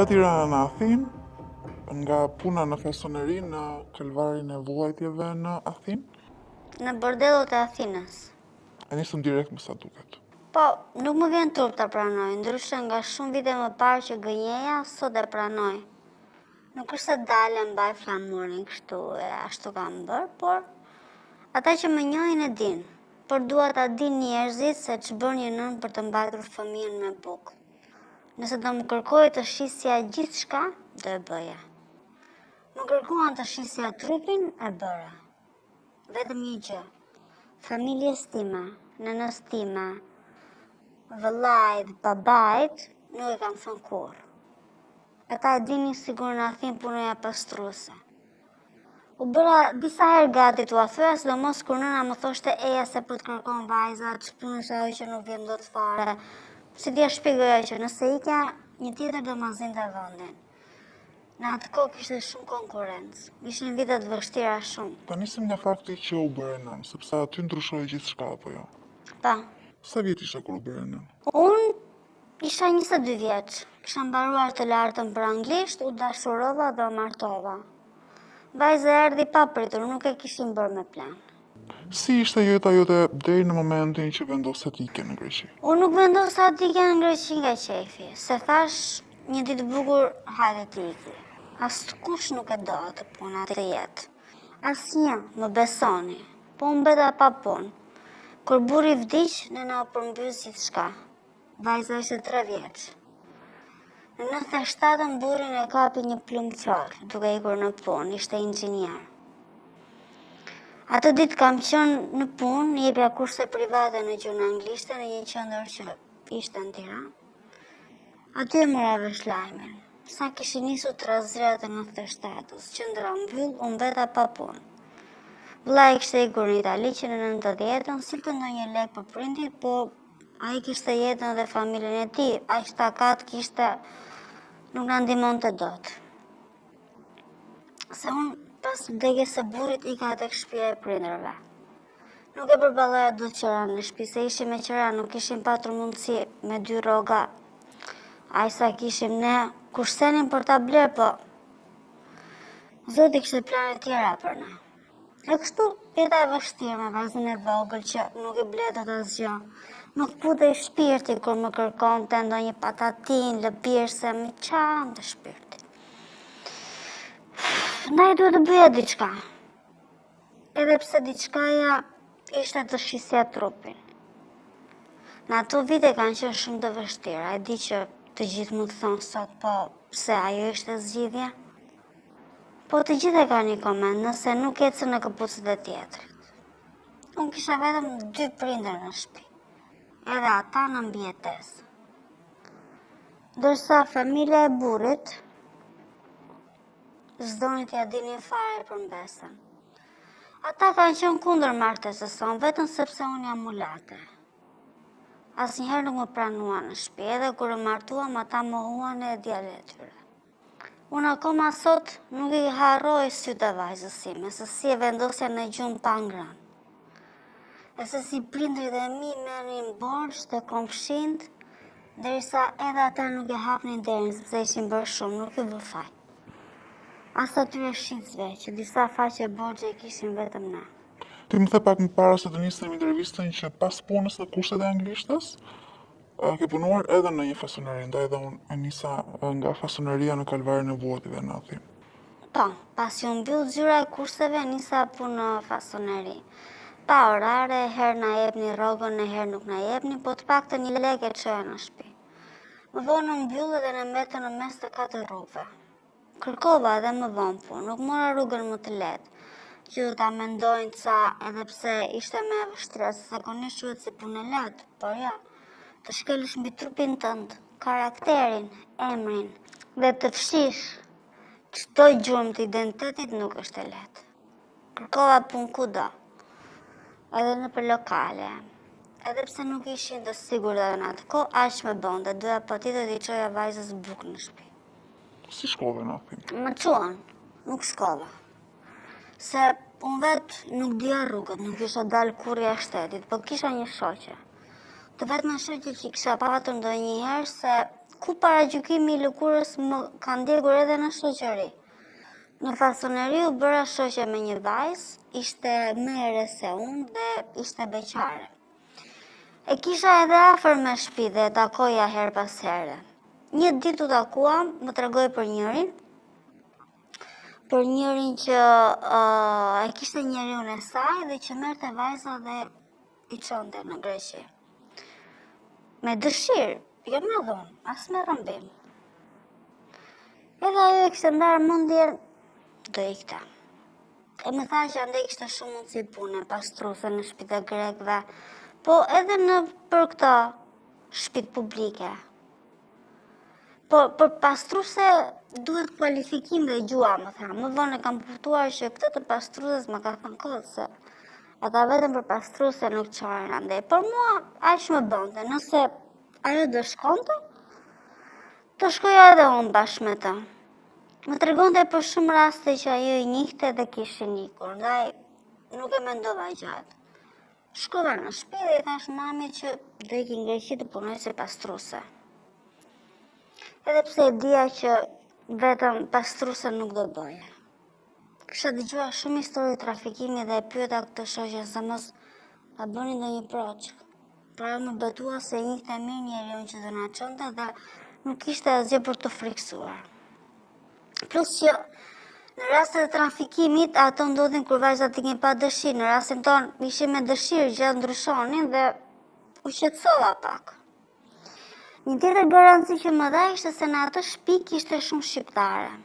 Tirana në Athinë, nga puna në fasoneri në Kalvarin e Vuajtjeve në Athinë. Në bordelot e Athinës. E nisëm direkt më sa duket. Po, nuk më vjen turp ta pranoj, ndryshe nga shumë vite më parë që gënjeja, sot e pranoj. Nuk është se dalë mbaj flamurin kështu e ashtu kam bërë, por ata që më njohin e din, por dua ta din njerëzit se ç'bën një nën për të mbajtur fëmijën me bukë. Nëse do më kërkoj të shisja gjithçka, do e bëja. Më kërkuan të shisja trupin, e bëra. Vetëm një gjë. Familjes time, nënës time, vëllait, babait, nuk e kam thënë kur. Ata e dinin sigur në Athinë punoja pastruese. U bëra disa herë gati t'u thëja, sidomos kur nëna më thoshte eja se po të kërkon vajza, ç'punë është ajo që nuk vjen dot fare. Si t'ja shpjegoja që nëse ikja, një tjetër do ma zinte vendin. Në atë kohë kishte shumë konkurrencë. Ishin vitet vështira shumë. Ta nisim nga fakti që u bëre nën, sepse aty ndryshoi gjithçka apo jo. Pa. Sa vjet ishe kur u bëre nën? Unë isha 22 vjeç. Kisha mbaruar të lartën për anglisht, u dashurova dhe u martova. Vajza erdhi pa pritur, nuk e kishim bërë me plan. Si ishte jeta jote deri në momentin që vendose të ike në Greqi? Unë nuk vendosa të ike në Greqi nga qefi, se thash një ditë bukur hajde të iki. Askush nuk e do të puna të jetë. Asnjë, më besoni, po unë beta pa punë. Kur burri vdiq, nëna u përmbys gjithçka. Vajza ishte 3 vjeç. Në 97 burrin e kapi një plumqar, duke ikur në punë, ishte inxhinier. Atë ditë kam qenë në punë, jepja kurse private në gjuhën anglishte në një qendër që ishte në Tiranë. Aty e mora vesh lajmin. Sa kishin nisur trazërat e 97-s, qendra mbyll, unë beta pa punë. Vllai kishte ikur në Itali që në 90-ën silte ndonjë lek për prindit, po ai kishte jetën dhe familjen e tij, aq takat kishte, nuk na ndihmonte dot. Se unë pas vdekjes së burrit ika tek shtëpia e prindërve. Nuk e përballoja dot qëra në shtëpi, se ishim me qëra, nuk kishim patur mundësi me 2 rroga. Ai sa kishim ne, kursenin për ta bler, po Zoti kishte plane tjera për ne. E kështu, jeta e vështirë me vajzën e vogël që nuk i bletet asgjë. Nuk putej shpirti kur më kërkonte ndonjë patatin, lëbirse, me çan të shpirti. Ndaj duhet të bëja diçka. Edhe pse diçkaja ishte të shisja trupin. Në ato vite kanë qenë shumë të vështira. E di që të gjithë mund të thonë sot, po pse ajo ishte zgjidhja? Po të gjithë e ka një koment, nëse nuk ecën në këpucët e tjetrit. Unë kisha vetëm 2 prindër në shtëpi, edhe ata në mbijetesë. Ndërsa familja e burrit s'doni t'ja dinin fare për mbesën. Ata kanë qenë kundër martesës son, vetëm sepse unë jam mulate. Asnjëherë nuk më pranuan në shtëpi, edhe kur u martuam ata mohuan e djalë e tyre. Unë akoma sot nuk i harroj sytë e vajzës sime, se si e vendosja në gjumë pa ngrënë. E se si prindrit e mi merrin borxh të komshind, derisa edhe ata nuk e hapnin derën, sepse ishin bërë shumë, nuk i vë faj. As atyre shitësve, që disa faqe borxhe i kishin vetëm ne. Ti më the pak më para se të nisëm intervistën që pas punës dhe kurset e anglishtes, ke punuar edhe në një fasoneri, ndaj edhe unë e nisa nga fasoneria në Kalvarin e Vuajtjeve në Athinë. Po, pas ju mbyll zyra e kurseve, nisa punë në fasoneri. Pa orare, herë na jepni rrogën, herë nuk na jepni, po të paktën një lekë e çoja në shtëpi. Më vonë mbyllë dhe në mbetën në mes të 4 rrugëve. Kërkova edhe më vonë punë, nuk mora rrugën më të lehtë, që do ta mendojnë ca, edhe pse ishte me vështirë, se zakonisht quhet si punë e lehtë, por ja, të shkelësh mbi trupin tënd, karakterin, emrin, dhe të fshish çdo gjurmë të identitetit nuk është e lehtë. Kërkova punë kudo, edhe në për lokale, edhe pse nuk ishin të sigurt edhe në atë kohë, aq më bonte, doja patjetër t'i çoja vajzës bukë në shtëpi. Si shkove në Athinë? Më quan, nuk shkova. Se unë vetë nuk dija rrugët, nuk isha dalë kur jashtë shtetit, po kisha një shoqe. Të vetëm shoqja që kisha patur ndonjëherë se ku paragjykimi i lëkurës më ka ndjekur edhe në shoqëri. Në fasoneri u bëra shoqe me një vajzë, ishte më e re se unë dhe ishte beqare. E kisha edhe afër me shtëpi dhe e takoja her pas here. Një ditë u takuam, më tregoi për njërin që e kishte njeriun e saj dhe që merrte vajza dhe i çonte në Greqi. Me dëshirë, jo me dhunë, as me rëmbim. Edhe ajo e kishte ndarë mendjen do ikte. E më tha që ande kishte shumë mundësi pune, pastruse në shtëpitë e grekëve, po edhe për këto shtëpitë publike. Po për pastruse duhet kualifikim dhe gjua, më tha. Më vonë e kam kuptuar që këtë të pastruses më ka thënë kohë se ata vetëm për pastruse nuk qorin andej. Por mua aq më bënte, nëse ajo do shkonte, të shkoja edhe unë bashkë me të. Më tregonte për shumë raste që ajo i njihte dhe kishin ikur, ndaj nuk e mendova gjatë. Shkova në shtëpi dhe i thash mamit që do iki në Greqi të punoj si pastruse. Edhe pse e dija që vetëm pastruse nuk do bëje. Kisha dëgjuar shumë histori trafikimi dhe e pyeta këtë shoqe se mos ta bëni ndonjë proç. Pra më betua se njihte mirë njeriun që do na çonte dhe nuk kishte asgjë për të friksuar. Plus që në rastet e trafikimit ato ndodhin kur vajzat ikin pa dëshirë, në rastin ton ishim me dëshirë që ndryshonin dhe u qetësova pak. Një tjetër garanci që më dha ishte se në atë shtëpi kishte shumë shqiptare.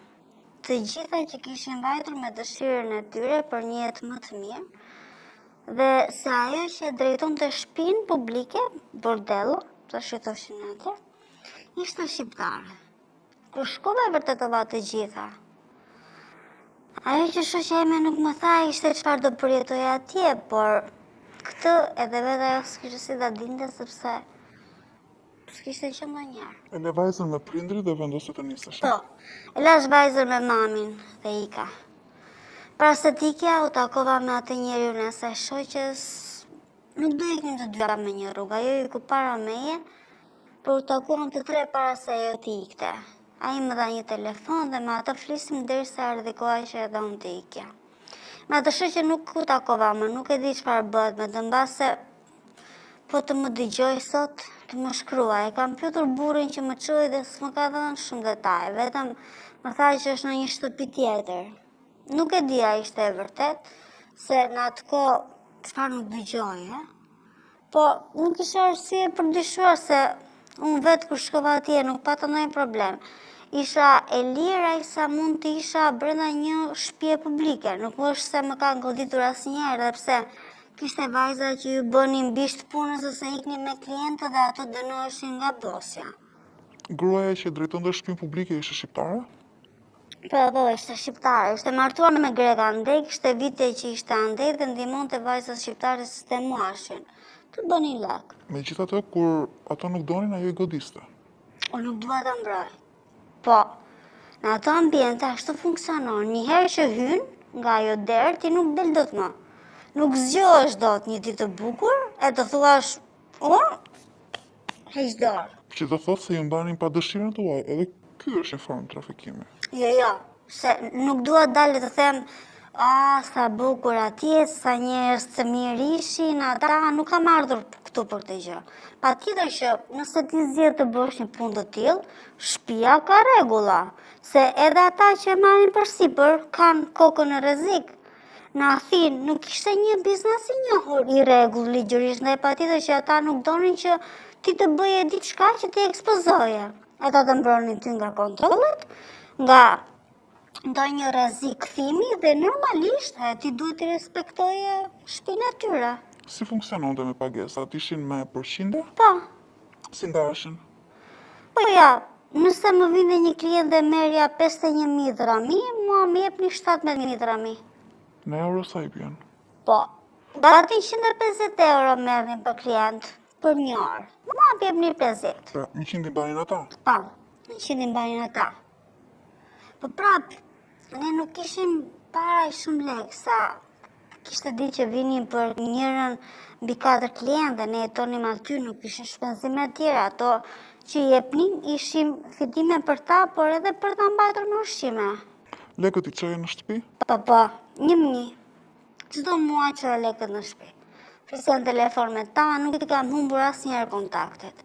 Të gjitha që kishin vajtur me dëshirën e tyre për një jetë më të mirë dhe se ajo që drejtonte shtëpinë publike, bordello, tash e thoshin atje, ishte shqiptare. Kur shkova e vërtetova të gjitha. Ajo që shoqja ime nuk më tha ishte çfarë do përjetoja atje, por këtë edhe vetë ajo s'kishte si ta dinte sepse s'kishte qenë ndonjëherë. E le vajzën me prindrit dhe vendose të nisesh. Po, e lash vajzën me mamin dhe ika. Para se t'ikja u takova me atë njeriun e asaj shoqes, nuk do ikim të dyja me një rrugë, ajo iku para meje, por u takuam të tre para se ajo t'i ikte. Ai më dha një telefon dhe me atë flisim derisa erdhi koha që edhe unë të ikja. Me atë shoqe nuk u takova më, nuk e di çfarë bëhet me të mbase po të më dëgjoj sot, të më shkruaj. E kam pyetur burrin që më çoi dhe s'më ka dhënë shumë detaje, vetëm më tha që është në një shtëpi tjetër. Nuk e di a ishte e vërtet, se në atë kohë çfarë nuk dëgjoj, po nuk kisha arsye për dyshuar se unë vetë kur shkova atje nuk pata ndonjë problem. Isha e lirë aq sa mund të isha brenda një shtëpie publike, nuk është se më ka goditur asnjëherë, edhe pse kishte vajza që ju bënin bisht punës ose iknin me klientë dhe ato dënoheshin nga bosja. Gruaja që drejtonte shtëpinë publike ishte shqiptare? Po, ishte shqiptare, ishte martuar me greka andej, kishte vite që ishte andej dhe ndihmonte vajzat shqiptare që s'te muashin. Të bënin lek. Megjithatë, kur ato nuk donin, ajo i godiste. Unë nuk dua ta mbroj. Po, në ato ambiente ashtu funksionon. Një herë që hyn nga ajo derë, ti nuk del dot më. Nuk zgjohesh dot një ditë të bukur, e të thuash, heq dorë. Që do thotë se ju mbanin pa dëshirën tuaj, edhe ky është një formë trafikimi. Jo, se nuk dua dalë të them, sa bukur atje, sa njerëz të mirë ishin, ata nuk kam ardhur këtu për të gjë. Patjetër që nëse ti zgjedh të bësh një punë të tillë, shtëpia ka rregulla, se edhe ata që marrin përsipër kanë kokën në rrezik. Në Athinë nuk ishte një biznes i njohur i rregull ligjërisht, ndaj patjetër që ata nuk donin që ti të bëje diçka që ti ekspozoje. Ata të mbronin ty nga kontrollet, nga ndonjë rrezik kthimi dhe normalisht ti duhet të respektoje shtëpinë e tyre. Si funksiononte me pagesat? Ishin me përqindje? Po. Si ndaheshin? Po ja, nëse më vinte një klient dhe merrja 51.000 drami, mua më jepni 17.000 drami. Në euro sa i bjen? Po, gati 150 euro merrnin për klient për një orë. Mua më jepni 50. Pra, 100 i banin ata? Po, 100 i banin ata. Po prap, ne nuk kishim para shumë lek, sa Kishte di që vinin për njërën mbi 4 klientë, ne jetonim aty, nuk ishin shpenzime tjera, ato që jepnin ishim fitime për ta, por edhe për ta mbajtur në ushqime. Lekët i çoje në shtëpi? Po, një. Çdo muaj çoj lekët në shtëpi. Flisja në telefon me ta, nuk i kam humbur asnjëherë kontaktet.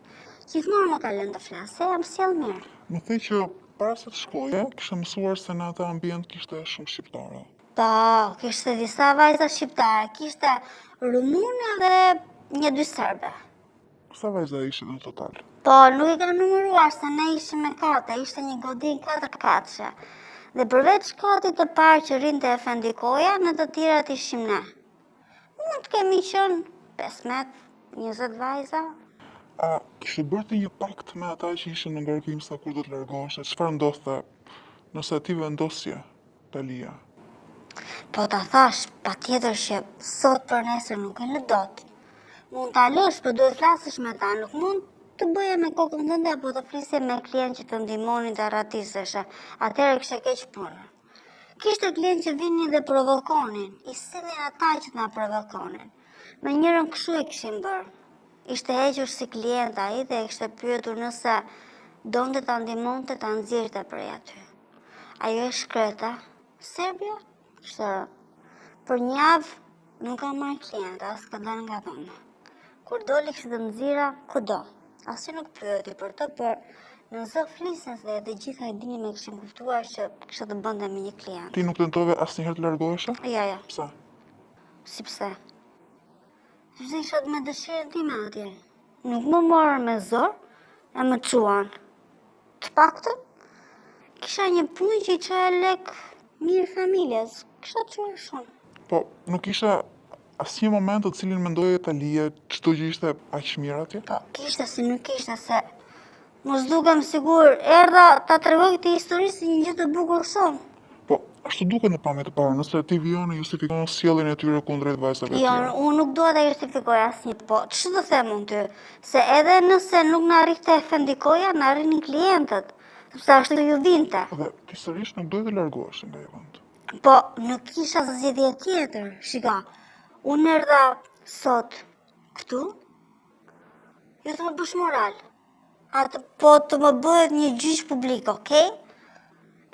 Gjithmonë më ka lënë të flas, se jam sjell mirë. Më thej që para se të shkoje, kishe mësuar se në atë ambient kishte shumë shqiptare. Po, kishte disa vajza shqiptare, kishte rumune dhe 1-2 serbe. Sa vajza ishin në total? Po, nuk i kam numëruar se ne ishim me kate, ishte një godin 4 katëshe. Dhe përveç katit të parë që rinte Efendikoja, në të tjerat ishim ne. Mund të kemi qenë 15-20 vajza. A kishe bërë ti një pakt me ata që ishin në ngarkim sa kur do të largoheshe? Çfarë ndodhte nëse ti vendosje Talia? Po ta thash, patjetër që sot për nesër nuk e lë dot. Mund ta lësh, po duhet flasësh me ta, nuk mund të bëje me kokën tënde apo të flisje me klient që të ndihmonin të arratizeshe. Atëherë kishe keq punë. Kishte klient që vinin dhe provokonin, i sillnin ata që na provokonin. Me njërin kështu e kishim bërë. Ishte hequr si klient ai dhe e kishte pyetur nëse donte ta ndihmonte ta nxirrte prej aty. Ajo e shkreta, Serbia, kishte për një javë nuk ka marrë klient, as ka dalë nga dhoma. Kur doli kishte të nxirra kudo. Asi nuk pyeti për të, por në zë flisën dhe të gjitha e dini me kishim kuptuar që kishte të bënte me një klient. Ti nuk tentove asnjëherë të largoheshe? Ja. Pse? Si pse? Sepse isha me dëshirën time atje. Nuk më morën me zor, e më çuan. Të paktën, kisha një punë që i çoja lek mirë familjes. Kisha çuar shumë. Po, nuk isha asnjë moment të cilin mendoje Talia çdo gjë ishte aq mirë atje? Po, kishte si nuk kishte se mos dukem sigur, erdha ta tregoj këtë histori si një gjë të bukur shumë. Po, ashtu duket në pamje të parë, nëse ti vijon e justifikon sjelljen e tyre kundrejt vajzave të Jo, tjera. unë nuk dua ta justifikoj asnjë, po ç'do të them unë ty? Se edhe nëse nuk na rrihte Efendikoja, na rrinin klientët, sepse ashtu ju vinte. Dhe ti sërish nuk dojë të largohesh nga ai vend. Po, nuk kisha zgjedhje tjetër. Shika, unë erdha sot këtu, jo të më bësh moral, atë po të më bëhet një gjyq publik, okej?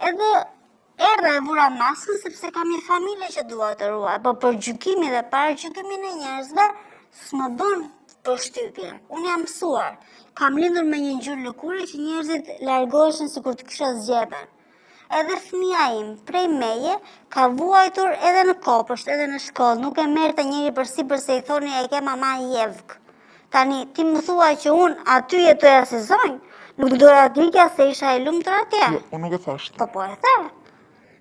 Edhe erdha e vura maskën sepse kam një familje që dua të ruaj, po për gjykimin dhe para gjykimin e njerëzve s'më bën përshtypje. Unë jam mësuar, kam lindur me një ngjyrë lëkure që njerëzit largoheshin sikur të kisha zgjepen. Edhe fëmia im, prej meje, ka vuajtur edhe në kopësht, edhe në shkollë, nuk e merrte njëri përsipër se i thoni e ke mama Jevk. Tani, ti më thua që unë aty jetoja si zonjë, nuk doja t'ikja se isha e lumtur atje. Jo, unë nuk e thash. Po e the.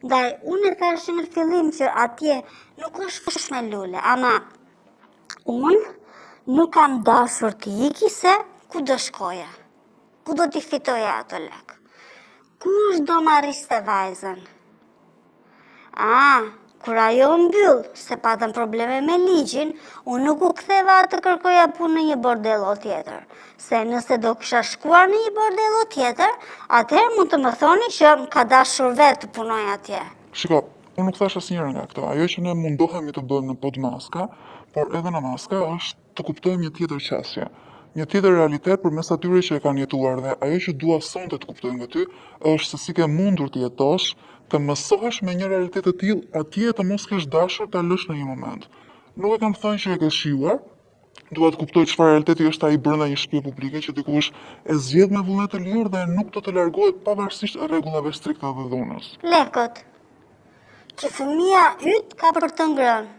Ndaj, unë e thash në fillim që atje nuk është fush me lule, ama unë nuk kam dashur të iki se ku do shkoja, ku do t'i fitoja ato lek. Kush do marriste vajzën? Kur ajo mbyll, se patëm probleme me ligjin, unë nuk u ktheva të kërkoja punë në një bordello tjetër. Se nëse do kisha shkuar në një bordello tjetër, atëherë mund të më thoni që më ka dashur vetë të punoj atje. Shiko, unë nuk thash asnjëherë nga këto. Ajo që ne mundohemi të bëjmë në podmaska, por edhe në maska është të kuptojmë një tjetër qasje. Një tjetër realitet përmes atyre që e kanë jetuar dhe ajo që dua sonte të kuptoj nga ty është se si ke mundur të jetosh, të mësohesh me një realitet të tillë, atje të mos kesh dashur ta lësh në një moment. Nuk e kam thënë që e ke shijuar, dua të kuptoj çfarë realiteti është ai brenda një shtëpie publike që dikush e zgjedh me vullnet të lirë dhe nuk do të largohet pavarësisht rregullave strikte dhe dhunës. Lekët, që fëmia yt ka për të ngrënë,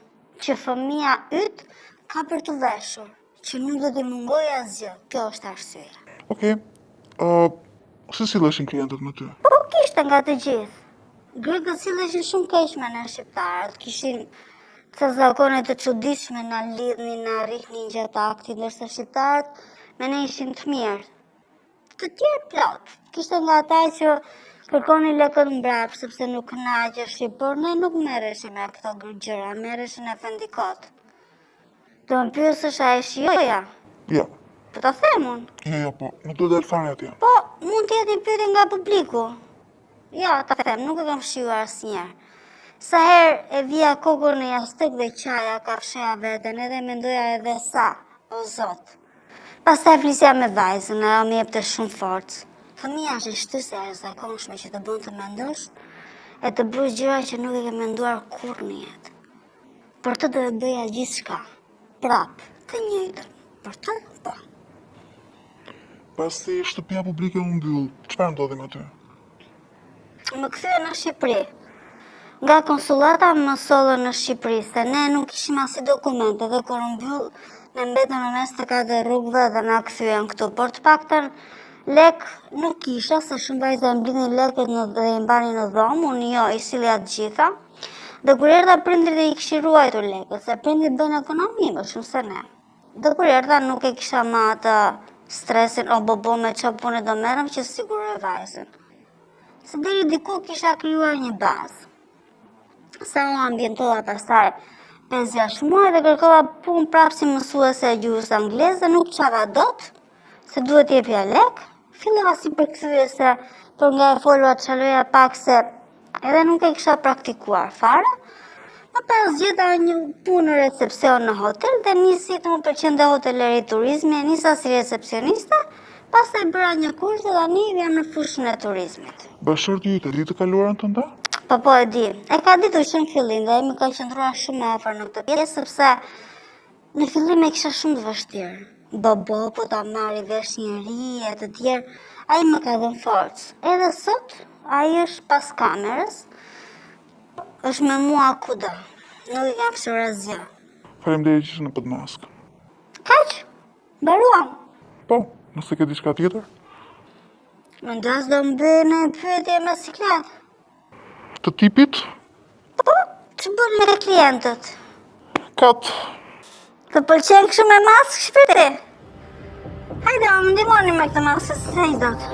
që fëmia yt ka për të veshur, që nuk do t'i mungoj asgjë. Kjo është arsyeja. Okej, si silleshin klientët me ty? Po kishte nga të gjithë. Grekët silleshin shumë keq me ne shqiptarët, kishin ca zakone të çuditshme, na lidhnin, na rrihnin gjatë aktit, ndërsa shqiptarët me ne ishin të mirë. Të tjerë plot. Kishte nga ata që kërkonin lekët mbrapa sepse nuk kënaqeshin, por ne nuk merreshim me këto gjëra, merreshin Efendikot. Do më pyesësh a e shijoja? Jo, Po ta them unë. jo, po, nuk do del fare atje. Po, mund të jetë një pyetje nga publiku. Ja, ta them, nuk e kam shijuar asnjëherë. Sa herë e vija kokën në jashtëk dhe qaja ka fsheja veten edhe mendoja edhe sa, o zot. Pastaj flisja me vajzën, ajo më jepte shumë forcë. Fëmia është e shtysë e jashtëzakonshme që të bën të mendosh e të bësh gjëra që nuk e ke menduar kurrë në jetë. Për të do e bëja gjithçka, prap, të njëjtën. Për të, po. Pasi shtëpia publike u mbyll, çfarë ndodhi me ty? Më kthye në Shqipëri. Nga konsullata më sollën në Shqipëri, se ne nuk kishim asnjë dokumente dhe kur u mbyll ne mbetëm në mes të katër rrugëve dhe na kthyen këtu. Por të paktën lek nuk kisha, se shumë vajza e mblidhin lekët dhe i mbanin në dhomë, unë jo, i sillja të gjitha. Dhe kur erdha prindrit e i kishin ruajtur lekët, se prindrit bëjnë ekonomi më shumë se ne. Dhe kur erdha nuk e kisha më atë stresin, o bobo me çfarë pune do merrem që siguroj vajzën. Se deri diku kisha krijuar një bazë. Sa u ambientova pastaj 5-6 muaj dhe kërkova punë prapë si mësuese e gjuhës angleze, nuk çava dot, se duhet jepja lek. Fillova si përkthyese, por nga e folura çaloja pak se edhe nuk e kisha praktikuar fare. Më pas gjeta një punë në recepcion në hotel dhe nisi të më pëlqente hoteleri turizmi, e nisa si recepcioniste, pastaj bëra një kurs dhe tani jam në fushën e turizmit. Bashkëshorti yt e di të kaluarën tënde? Po e di. E ka ditur që në fillim dhe mi ka qëndruar shumë afër në këtë pjesë, sepse në fillim e kisha shumë të vështirë. Bobo, po ta marri vesh njeri e të tjerë, ai më ka dhënë forcë. Edhe sot, ai është pas kamerës, është me mua kudo. Nuk i kam pësur asgjë. Faleminderit që ishe në Podmask. Kaq? Mbaruam. Po, nëse ke diçka tjetër? Mendas do më bëj në pyetje me siklet. Të tipit? Po, që bën me klientët? Kat. Të pëlqen kështu me maskë shpirti? Hajde, më ndihmoni me këtë maskë, se s'e dot.